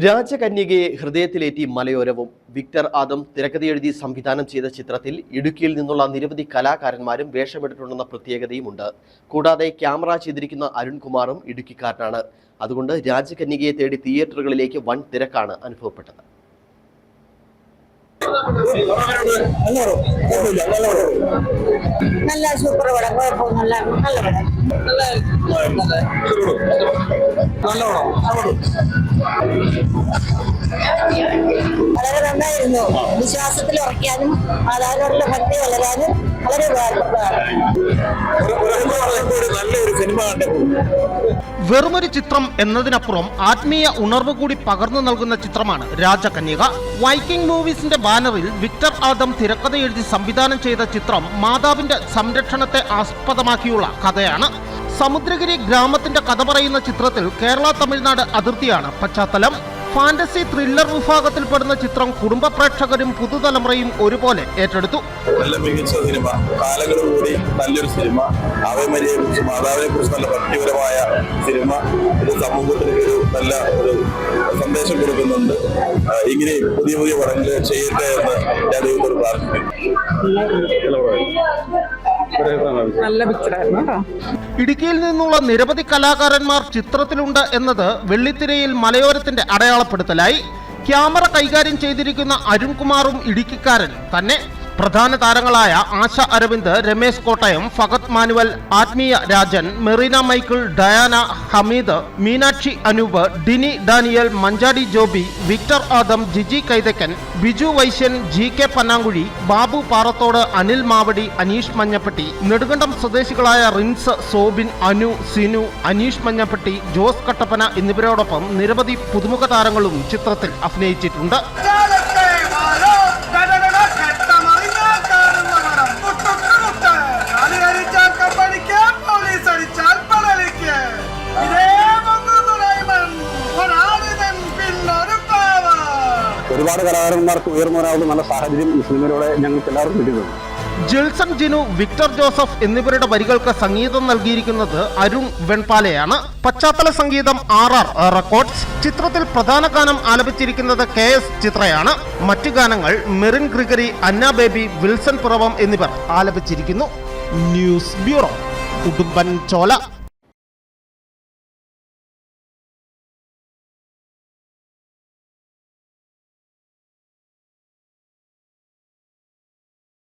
രാജകന്യകയെ ഹൃദയത്തിലേറ്റി മലയോരവും Victor Adam തിരക്കഥയെഴുതി സംവിധാനം ചെയ്ത ചിത്രത്തിൽ ഇടുക്കിയിൽ നിന്നുള്ള നിരവധി കലാകാരന്മാരും വേഷമിട്ടിട്ടുണ്ടെന്ന പ്രത്യേകതയുമുണ്ട്. കൂടാതെ ക്യാമറ ചെയ്തിരിക്കുന്ന അരുൺകുമാറും ഇടുക്കിക്കാരനാണ്. അതുകൊണ്ട് രാജകന്യകയെ തേടി തിയേറ്ററുകളിലേക്ക് വൻ തിരക്കാണ് അനുഭവപ്പെട്ടത്. നല്ല സൂപ്പർ പടം, കുഴപ്പമൊന്നുമില്ല, നല്ല പടം. വളരെ നന്നായിരുന്നു. വിശ്വാസത്തിൽ ഉറക്കാനും മാതാവിനോടുള്ള ഭക്തി വളരാനും വളരെ വെറുമൊരു ചിത്രം എന്നതിനപ്പുറം ആത്മീയ ഉണർവ് കൂടി പകർന്നു നൽകുന്ന ചിത്രമാണ് രാജകന്യക. വൈക്കിംഗ് മൂവീസിന്റെ ബാനറിൽ വിക്ടർ ആദം തിരക്കഥ എഴുതി സംവിധാനം ചെയ്ത ചിത്രം മാതാവിന്റെ സംരക്ഷണത്തെ ആസ്പദമാക്കിയുള്ള കഥയാണ്. സമുദ്രഗിരി ഗ്രാമത്തിന്റെ കഥ പറയുന്ന ചിത്രത്തിൽ കേരള തമിഴ്നാട് അതിർത്തിയാണ് പശ്ചാത്തലം. ഫാന്റസി ത്രില്ലർ വിഭാഗത്തിൽപ്പെടുന്ന ചിത്രം കുടുംബ പ്രേക്ഷകരും പുതുതലമുറയും ഒരുപോലെ ഏറ്റെടുത്തു. നല്ല മികച്ച സിനിമ, കാലങ്ങളോടുകൂടി നല്ലൊരു സിനിമ, അവയമരിയെ കുറിച്ച് മാതാവിനെ കുറിച്ച് നല്ല ഭക്തിപരമായ സിനിമ. ഇത് സമൂഹത്തിന് ഒരു നല്ല ഒരു സന്ദേശം കൊടുക്കുന്നുണ്ട്. ഇങ്ങനെ പുതിയ പുതിയ പടങ്ങൾ ചെയ്യട്ടെ എന്ന് ഞാൻ ദൈവത്തോട് പ്രാർത്ഥിക്കുന്നു. നല്ല പിക്ചറായിരുന്നു കേട്ടോ. ഇടുക്കിയിൽ നിന്നുള്ള നിരവധി കലാകാരന്മാർ ചിത്രത്തിലുണ്ട് എന്നത് വെള്ളിത്തിരയിൽ മലയോരത്തിന്റെ അടയാളപ്പെടുത്തലായി. ക്യാമറ കൈകാര്യം ചെയ്തിരിക്കുന്ന അരുൺകുമാറും ഇടുക്കിക്കാരൻ തന്നെ. പ്രധാന താരങ്ങളായ ആശ അരവിന്ദ്, രമേശ് കോട്ടയം, ഫഗത് മാനുവൽ, ആത്മീയ രാജൻ, മെറീന മൈക്കിൾ, ഡയാന, ഹമീദ്, മീനാക്ഷി അനൂപ്, ഡിനി ഡാനിയൽ, മഞ്ചാടി ജോബി, വിക്ടർ ആദം, ജിജി കൈതക്കൻ, ബിജു വൈശ്യൻ, GK പന്നാങ്കുഴി, ബാബു പാറത്തോട്, അനിൽ മാവടി, അനീഷ് മഞ്ഞപ്പെട്ടി, നെടുങ്കണ്ടം സ്വദേശികളായ റിൻസ്, സോബിൻ, അനു, സിനു, അനീഷ് മഞ്ഞപ്പെട്ടി, ജോസ് കട്ടപ്പന എന്നിവരോടൊപ്പം നിരവധി പുതുമുഖ താരങ്ങളും ചിത്രത്തിൽ അഭിനയിച്ചിട്ടുണ്ട്. ഒരുപാട് കലാകാരന്മാർക്ക് ഉയർന്നവരാവുന്ന നല്ല സാഹചര്യം ഈ സിനിമയിലൂടെ ഞങ്ങൾക്ക് എല്ലാവർക്കും കിട്ടിയിട്ടുണ്ട്. ജിൽസൺ ജിനു, വിക്ടർ ജോസഫ് എന്നിവരുടെ വരികൾക്ക് സംഗീതം നൽകിയിരിക്കുന്നത് അരുൺ വെൺപാലയാണ്. പശ്ചാത്തല സംഗീതം RR റെക്കോർഡ്സ്. ചിത്രത്തിൽ പ്രധാന ഗാനം ആലപിച്ചിരിക്കുന്നത് KS ചിത്രയാണ്. മറ്റു ഗാനങ്ങൾ മെറിൻ ഗ്രിഗറി, അന്ന ബേബി, വിൽസൺ പിറവം എന്നിവർ ആലപിച്ചിരിക്കുന്നു. News bureau, Udumbanchola.